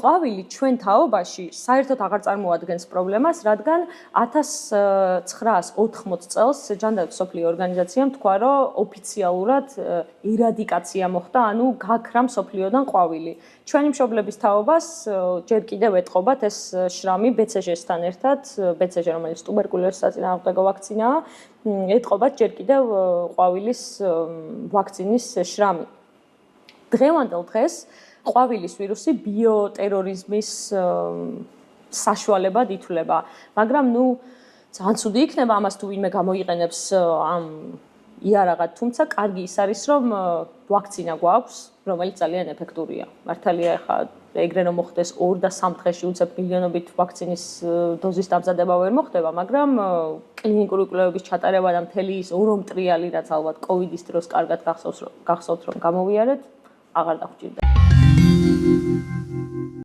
ყვავილი ჩვენ თაობაში საერთოდ აღარ წარმოადგენს პრობლემას, რადგან 1980 წელს ჯანდაცვის მსოფლიო ორგანიზაციამ თქვა, რომ ოფიციალურად ერადიკაცია მოხდა, ანუ გაქრა მსოფლიოდან ყვავილი. ჩვენი მშობლების თაობას ჯერ კიდევ ეტყობათ ეს შრამი BCG-სთან ერთად, BCG, რომელიც ტუბერკულოზის საწინააღმდეგო ვაქცინაა, ეტყობათ ჯერ კიდევ ყვავილის ვაქცინის შრამი. დღევანდელ დღეს ყვავილის ვირუსი ბიოტერორიზმის საშუალებად ითვლება, მაგრამ ძალიან ცუდი იქნება ამას თუ ვინმე გამოიყენებს ამ იარაღად, თუმცა კარგი ის არის, რომ ვაქცინა გვაქვს, რომელიც ძალიან ეფექტურია. მართალია, ხა ეგრე რომ მოხდეს 2 და 3 დღეში უცებ მილიონობით ვაქცინის დოზის დამზადება ვერ მოხდება, მაგრამ კლინიკური კვლევების ჩატარება და მთელი ის ორომტრიალი, რაც ალბათ კოვიდის დროს კარგად გახსოვთ რომ გამოვიარეთ, აღარ დაგვჭირდება.